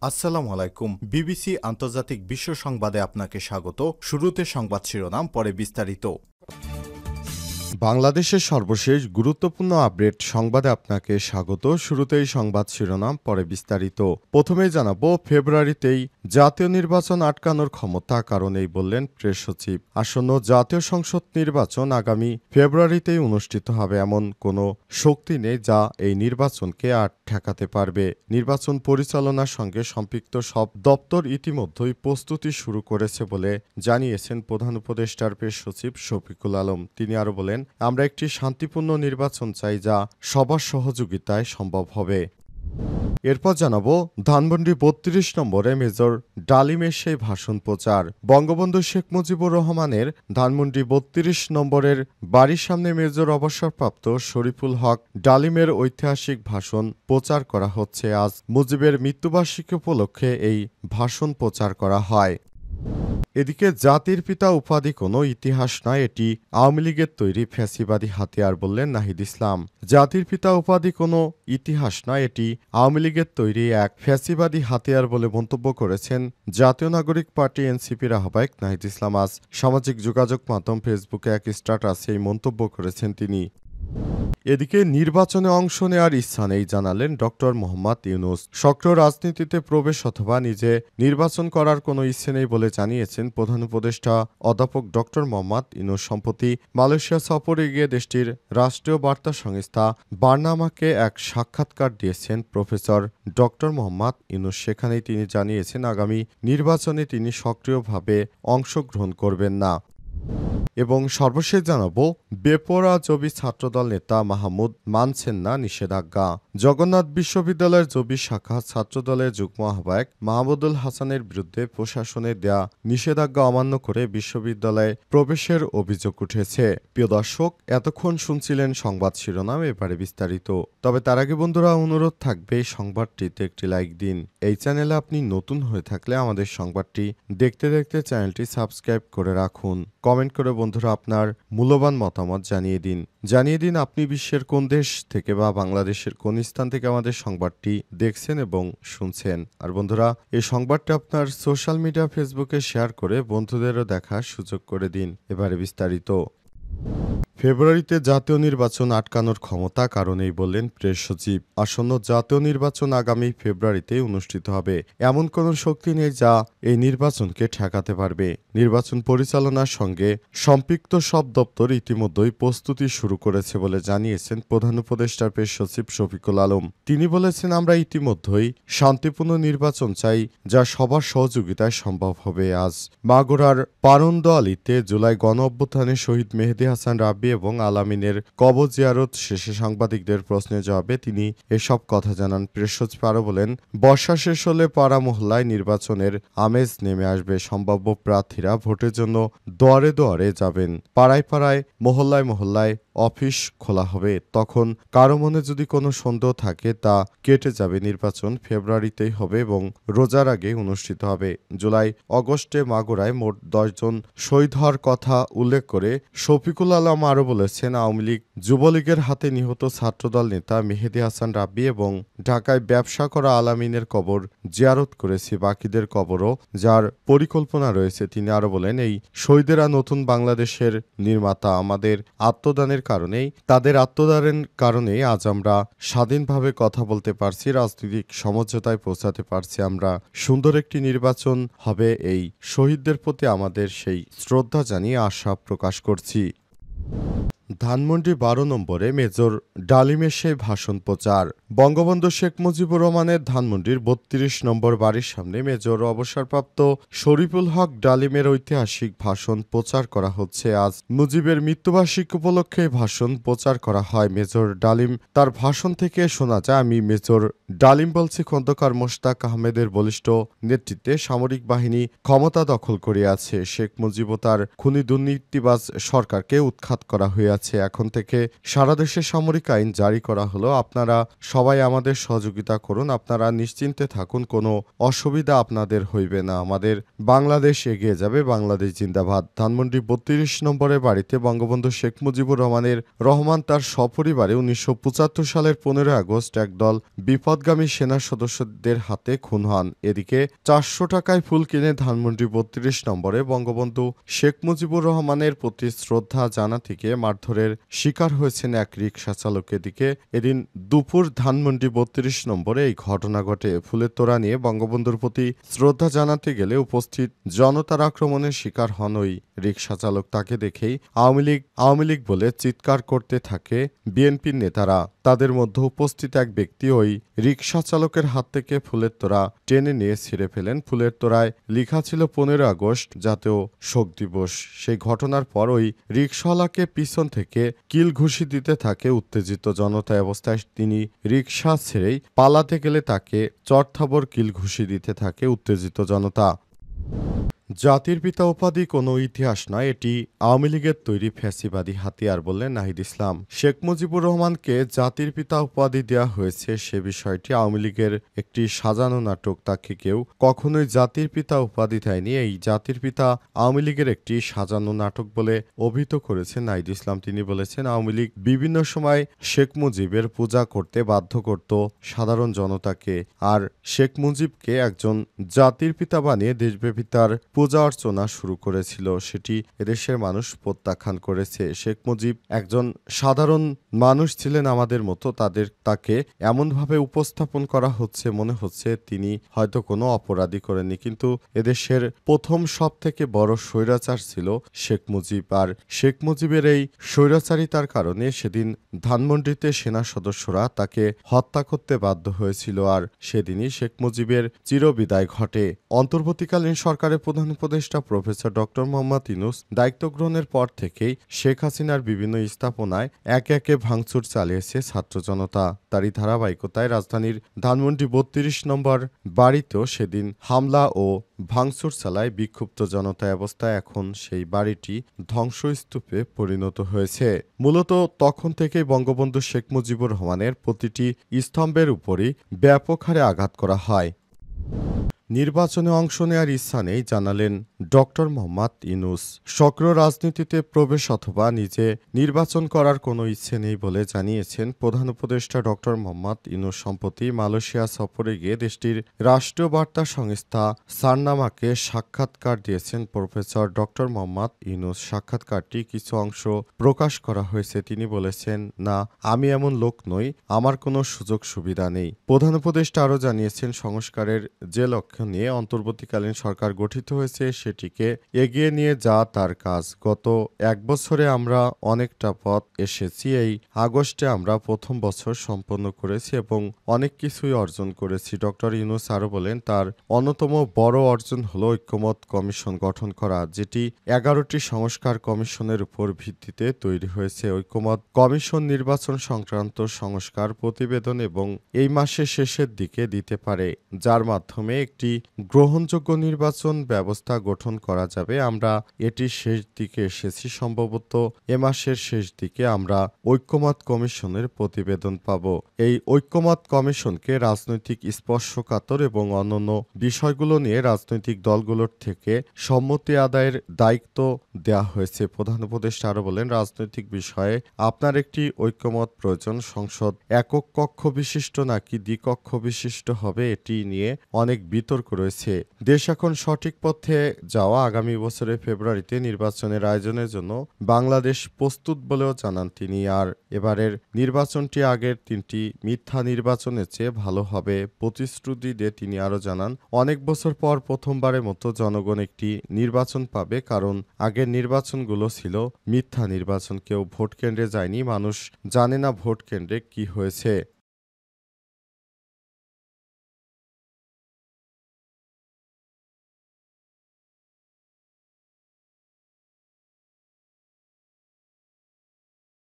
আসসালামু আলাইকুম। বিবিসি আন্তর্জাতিক বিশ্ব সংবাদে আপনাকে স্বাগত। শুরুতে সংবাদ শিরোনাম, পরে বিস্তারিত। বাংলাদেশের সর্বশেষ গুরুত্বপূর্ণ আপডেট সংবাদে আপনাকে স্বাগত। শুরুতেই সংবাদ শিরোনাম, পরে বিস্তারিত। প্রথমেই জানাবো, ফেব্রুয়ারিতেই জাতীয় নির্বাচন আটকানোর ক্ষমতা কারণেই বললেন প্রেস সচিব। আসন্ন জাতীয় সংসদ নির্বাচন আগামী ফেব্রুয়ারিতেই অনুষ্ঠিত হবে, এমন কোনো শক্তি নেই যা এই নির্বাচনকে ঠেকাতে পারবে। নির্বাচন পরিচালনার সঙ্গে সম্পৃক্ত সব দপ্তর ইতিমধ্যেই প্রস্তুতি শুরু করেছে বলে জানিয়েছেন প্রধান উপদেষ্টার প্রেস সচিব শফিকুল আলম। তিনি আরও বলেন, আমরা একটি শান্তিপূর্ণ নির্বাচন চাই যা সবার সহযোগিতায় সম্ভব হবে। এরপর জানাবো, ধানমন্ডি ৩২ নম্বরে মেজর ডালিমের সেই ভাষণ প্রচার। বঙ্গবন্ধু শেখ মুজিবুর রহমানের ধানমন্ডি ৩২ নম্বরের বাড়ির সামনে মেজর অবসরপ্রাপ্ত শরীফুল হক ডালিমের ঐতিহাসিক ভাষণ প্রচার করা হচ্ছে। আজ মুজিবের মৃত্যুবার্ষিকী উপলক্ষে এই ভাষণ প্রচার করা হয়। এদিকে জাতির পিতা উপাধি কোনো ইতিহাস নয়, এটি আওয়ামী লীগের তৈরি ফ্যাসিবাদী হাতিয়ার বললেন নাহিদ ইসলাম। জাতির পিতা উপাধি কোনো ইতিহাস নয়, এটি আওয়ামী লীগের তৈরি এক ফ্যাসিবাদী হাতিয়ার বলে মন্তব্য করেছেন জাতীয় নাগরিক পার্টি এনসিপির আহ্বায়ক নাহিদ ইসলাম। আজ সামাজিক যোগাযোগ মাধ্যম ফেসবুকে এক স্ট্যাটাসে এই মন্তব্য করেছেন তিনি। এদিকে নির্বাচনে অংশ নেওয়ার ইচ্ছা নেই জানালেন ডক্টর মোহাম্মদ ইউনূস। সক্রিয় রাজনীতিতে প্রবেশ অথবা নিজে নির্বাচন করার কোনো ইচ্ছে নেই বলে জানিয়েছেন প্রধান উপদেষ্টা অধ্যাপক ডক্টর মোহাম্মদ ইউনূস। সম্প্রতি মালয়েশিয়া সফরে গিয়ে দেশটির রাষ্ট্রীয় বার্তা সংস্থা বার্নামাকে এক সাক্ষাৎকার দিয়েছেন প্রফেসর ডক্টর মোহাম্মদ ইউনূস। সেখানেই তিনি জানিয়েছেন, আগামী নির্বাচনে তিনি সক্রিয়ভাবে অংশগ্রহণ করবেন না। এবং সর্বশেষ জানাবো, বেপরোয়া জবি ছাত্রদল নেতা মাহমুদ মানছেন না নিষেধাজ্ঞা। জগন্নাথ বিশ্ববিদ্যালয়ের জবি শাখা ছাত্রদলের যুগ্ম আহ্বায়ক মাহমুদুল হাসানের বিরুদ্ধে প্রশাসনের দেয়া নিষেধাজ্ঞা অমান্য করে বিশ্ববিদ্যালয়ে প্রবেশের অভিযোগ উঠেছে। প্রিয় দর্শক, এতক্ষণ শুনছিলেন সংবাদ শিরোনাম, এবারে বিস্তারিত। তবে তার আগে বন্ধুরা, অনুরোধ থাকবে এই সংবাদটিতে একটি লাইক দিন। এই চ্যানেলে আপনি নতুন হয়ে থাকলে আমাদের সংবাদটি দেখতে দেখতে চ্যানেলটি সাবস্ক্রাইব করে রাখুন। কমেন্ট করে বন্ধুরা আপনার মূল্যবান মতামত জানিয়ে দিন আপনি বিশ্বের কোন দেশ থেকে বা বাংলাদেশের কোন স্থান থেকে আমাদের সংবাদটি দেখছেন এবং শুনছেন। আর বন্ধুরা, এই সংবাদটা আপনার সোশ্যাল মিডিয়া ফেসবুকে শেয়ার করে বন্ধুদেরও দেখার সুযোগ করে দিন। এবারে বিস্তারিত। ফেব্রুয়ারিতে জাতীয় নির্বাচন আটকানোর ক্ষমতা কারণেই বললেন প্রেস সচিব। আসন্ন জাতীয় নির্বাচন আগামী ফেব্রুয়ারিতে অনুষ্ঠিত হবে, এমন কোনো শক্তি নেই যা এই নির্বাচনকে ঠেকাতে পারবে। নির্বাচন পরিচালনার সঙ্গে সম্পৃক্ত সব দপ্তর ইতিমধ্যেই প্রস্তুতি শুরু করেছে বলে জানিয়েছেন প্রধান উপদেষ্টার প্রেস সচিব শফিকুল আলম। তিনি বলেছেন, আমরা ইতিমধ্যেই শান্তিপূর্ণ নির্বাচন চাই যা সবার সহযোগিতায় সম্ভব হবে। আজ মাগুরার পারন্দ আলীতে জুলাই গণ অভ্যুত্থানে শহীদ মেহেদী হাসান রাব্বি এবং আলামিনের কবর জিয়ারত শেষে সাংবাদিকদের প্রশ্নের জবাবে তিনি এসব কথা জানান। প্রেস সচিব আরও বলেন, বর্ষা শেষ হলে পাড়া মহল্লায় নির্বাচনের আমেজ নেমে আসবে। সম্ভাব্য প্রার্থীরা ভোটের জন্য দুয়ারে দুয়ারে যাবেন, পাড়ায় পাড়ায় মহল্লায় মহল্লায় অফিস খোলা হবে। তখন কারো মনে যদি কোনো সন্দেহ থাকে তা কেটে যাবে। নির্বাচন ফেব্রুয়ারিতেই হবে এবং রোজার আগে অনুষ্ঠিত হবে। জুলাই অগস্টে মাগুরায় মোট 10 জন শহীদ হওয়ার কথা উল্লেখ করে শফিকুল আলম আরও বলেছেন, আওয়ামী লীগ যুবলীগের হাতে নিহত ছাত্রদল নেতা মেহেদী হাসান রাব্বি এবং ঢাকায় ব্যবসা করা আলামিনের কবর জিয়ারত করেছে, বাকিদের কবরও যার পরিকল্পনা রয়েছে। তিনি আরও বলেন, এই শহীদেরা নতুন বাংলাদেশের নির্মাতা। আমাদের আত্মদানের কারণেই, তাদের আত্মদানের কারণেই আজ আমরা স্বাধীনভাবে কথা বলতে পারছি, রাজনৈতিক সমঝোতায় পৌঁছাতে পারছি। আমরা সুন্দর একটি নির্বাচন হবে, এই শহীদদের প্রতি আমাদের সেই শ্রদ্ধা জানিয়ে আশা প্রকাশ করছি। ধানমন্ডি 12 নম্বরে মেজর ডালিমের সেই ভাষণ প্রচার। বঙ্গবন্ধু শেখ মুজিবুর রহমানের ধানমন্ডির 32 নম্বর বাড়ির সামনে মেজর অবসরপ্রাপ্ত শরীফুল হক ডালিমের ঐতিহাসিক ভাষণ প্রচার করা হচ্ছে। আজ মুজিবের মৃত্যুবার্ষিকী উপলক্ষে ভাষণ প্রচার করা হয়। মেজর ডালিম তার ভাষণ থেকে শোনা যায়, আমি মেজর ডালিম বলছি, খন্দকার মোশতাক আহমেদের বলিষ্ঠ নেতৃত্বে সামরিক বাহিনী ক্ষমতা দখল করিয়াছে। শেখ মুজিব তার খুনি দুর্নীতিবাজ সরকারকে উৎখাত করা হইয়াছে। আছে। এখন থেকে সারা দেশে সামরিক আইন জারি করা হলো। আপনারা সবাই আমাদের সহযোগিতা করুন। আপনারা নিশ্চিন্তে থাকুন, কোনো অসুবিধা আপনাদের হইবে না। আমাদের বাংলাদেশ এগিয়ে যাবে, বাংলাদেশ জিন্দাবাদ। ধানমন্ডি ৩২ নম্বরের বাড়িতে বঙ্গবন্ধু শেখ মুজিবুর রহমান তার সপরিবারে ১৯৭৫ সালের ১৫ আগস্ট একদল বিপদগামী সেনা সদস্যদের হাতে খুন হন। এদিকে ৪০০ টাকায় ফুল কিনে ধানমন্ডি ৩২ নম্বরে বঙ্গবন্ধু শেখ মুজিবুর রহমানের প্রতি শ্রদ্ধা জানাতে গিয়ে মারধরের শিকার হয়েছেন এক রিকশা চালক। এদিকে এদিন দুপুর ধানমন্ডি ৩২ নম্বরে এই ঘটনা ঘটে। ফুলের তোড়া নিয়ে বঙ্গবন্ধুর প্রতি শ্রদ্ধা জানাতে গেলে উপস্থিত জনতার আক্রমণের শিকার হন ওই রিকশা চালক। তাকে দেখেই আওয়ামী লীগ বলে চিৎকার করতে থাকে বিএনপির নেতারা। তাদের মধ্যে উপস্থিত এক ব্যক্তি ওই রিকশা চালকের হাত থেকে ফুলের তোড়া টেনে নিয়ে ছিঁড়ে ফেলেন। ফুলের তোড়ায় লেখা ছিল ১৫ আগস্ট জাতীয় শোক দিবস। সেই ঘটনার পর ওই রিকশাওয়ালাকে পিছন থেকে কিল ঘুষি দিতে থাকে উত্তেজিত জনতা। অবস্থায় তিনি রিকশা ছেড়েই পালাতে গেলে তাকে চড়থাবড় কিল ঘুষি দিতে থাকে উত্তেজিত জনতা। জাতির পিতা উপাধি কোনো ইতিহাস নয়, এটি আওয়ামী লীগের তৈরি ফ্যাসিবাদী হাতিয়ার বললেন নাহিদ ইসলাম। শেখ মুজিবুর রহমানকে জাতির পিতা উপাধি দেওয়া হয়েছে সে বিষয়টি আওয়ামী লীগের একটি সাজানো নাটক। তাকে কেউ কখনোই জাতির পিতা উপাধি দেয়নি। এই জাতির পিতা আওয়ামী লীগের একটি সাজানো নাটক বলে অভিহিত করেছেন নাহিদ ইসলাম। তিনি বলেছেন, আওয়ামী লীগ বিভিন্ন সময় শেখ মুজিবের পূজা করতে বাধ্য করত সাধারণ জনতাকে, আর শেখ মুজিবকে একজন জাতির পিতা বানিয়ে দেশব্যাপী তার পূজা অর্চনা শুরু করেছিল। সেটি এদেশের মানুষ প্রত্যাখ্যান করেছে। শেখ মুজিব একজন সাধারণ মানুষ ছিলেন আমাদের মতো। তাকে এমনভাবে উপস্থাপন করা হচ্ছে মনে হচ্ছে তিনি হয়তো কোনো অপরাধী করেননি, কিন্তু এদেশের প্রথম সব থেকে বড় স্বৈরাচার ছিল শেখ মুজিব। আর শেখ মুজিবের এই স্বৈরাচারিতার কারণে সেদিন ধানমন্ডিতে সেনা সদস্যরা তাকে হত্যা করতে বাধ্য হয়েছিল। আর সেদিনই শেখ মুজিবের চিরবিদায় ঘটে। অন্তর্বর্তীকালীন সরকারের প্রধান উপদেষ্টা প্রফেসর ডক্টর মোহাম্মদ ইউনূস দায়িত্ব গ্রহণের পর থেকেই শেখ হাসিনার বিভিন্ন স্থাপনায় একে একে ভাঙচুর চালিয়েছে ছাত্র জনতা। তারই ধারাবাহিকতায় রাজধানীর ধানমন্ডি ৩২ নম্বর বাড়িতেও সেদিন হামলা ও ভাঙচুর চালায় বিক্ষুব্ধ জনতা। অবস্থায় এখন সেই বাড়িটি ধ্বংসস্তূপে পরিণত হয়েছে। মূলত তখন থেকেই বঙ্গবন্ধু শেখ মুজিবুর রহমানের প্রতিটি স্তম্ভের উপরই ব্যাপক হারে আঘাত করা হয়। নির্বাচনে অংশ নেওয়ার ইচ্ছা নেই জানালেন ডক্টর মোহাম্মদ ইউনূস। সক্রিয় রাজনীতিতে প্রবেশ অথবা নিজে নির্বাচন করার কোনো ইচ্ছে নেই বলে জানিয়েছেন প্রধান উপদেষ্টা ডক্টর মোহাম্মদ ইউনূস। সম্প্রতি মালয়েশিয়া সফরে গিয়ে দেশটির রাষ্ট্রীয় বার্তা সংস্থা সারনামাকে সাক্ষাৎকার দিয়েছেন প্রফেসর ডক্টর মোহাম্মদ ইউনূস। সাক্ষাৎকারটি কিছু অংশ প্রকাশ করা হয়েছে। তিনি বলেছেন, না, আমি এমন লোক নই, আমার কোনো সুযোগ সুবিধা নেই। প্রধান উপদেষ্টা আরও জানিয়েছেন, সংস্কারের যে লক্ষ্য নিয়ে অন্তর্বর্তীকালীন সরকার গঠিত হয়েছে সেটিকে এগিয়ে নিয়ে যাওয়া তার কাজ। গত এক বছরে আমরা অনেকটা পথ এসেছি। এই আগস্টে আমরা প্রথম বছর সম্পন্ন করেছি এবং অনেক কিছুই অর্জন করেছি। ডক্টর ইউনূস আরও বলেন, তার অন্যতম বড় অর্জন হলো ঐক্যমত কমিশন গঠন করা, যেটি ১১টি সংস্কার কমিশনের উপর ভিত্তিতে তৈরি হয়েছে। ঐক্যমত কমিশন নির্বাচন সংক্রান্ত সংস্কার প্রতিবেদন এবং এই মাসের শেষের দিকে দিতে পারে, যার মাধ্যমে একটি গ্রহণযোগ্য নির্বাচন ব্যবস্থা গঠন করা যাবে। আমরা এটির শেষ দিকে এসেছি। সম্ভবত এ মাসের শেষ দিকে আমরা ঐক্যমত কমিশনের প্রতিবেদন পাব। এই ঐক্যমত কমিশনকে রাজনৈতিক স্পর্শকাতর এবং অন্যান্য বিষয়গুলো নিয়ে রাজনৈতিক দলগুলোর থেকে সম্মতি আদায়ের দায়িত্ব দেওয়া হয়েছে। প্রধান উপদেষ্টা আরও বলেন, রাজনৈতিক বিষয়ে আপনার একটি ঐক্যমত প্রয়োজন। সংসদ একক কক্ষ বিশিষ্ট নাকি দ্বিকক্ষ বিশিষ্ট হবে, এটি নিয়ে অনেক বিতর্ক রয়েছে। দেশ এখন সঠিক পথে যাওয়া। আগামী বছরের ফেব্রুয়ারিতে নির্বাচনের আয়োজনের জন্য বাংলাদেশ প্রস্তুত বলেও জানান তিনি। আর এবারের নির্বাচনটি আগের ৩টি মিথ্যা নির্বাচনের চেয়ে ভালো হবে প্রতিশ্রুতি দিয়ে তিনি আরও জানান, অনেক বছর পর প্রথমবারের মতো জনগণ একটি নির্বাচন পাবে, কারণ আগের নির্বাচনগুলো ছিল মিথ্যা নির্বাচন। কেউ ভোট কেন্দ্রে যায়নি, মানুষ জানে না ভোট কেন্দ্রে কি হয়েছে।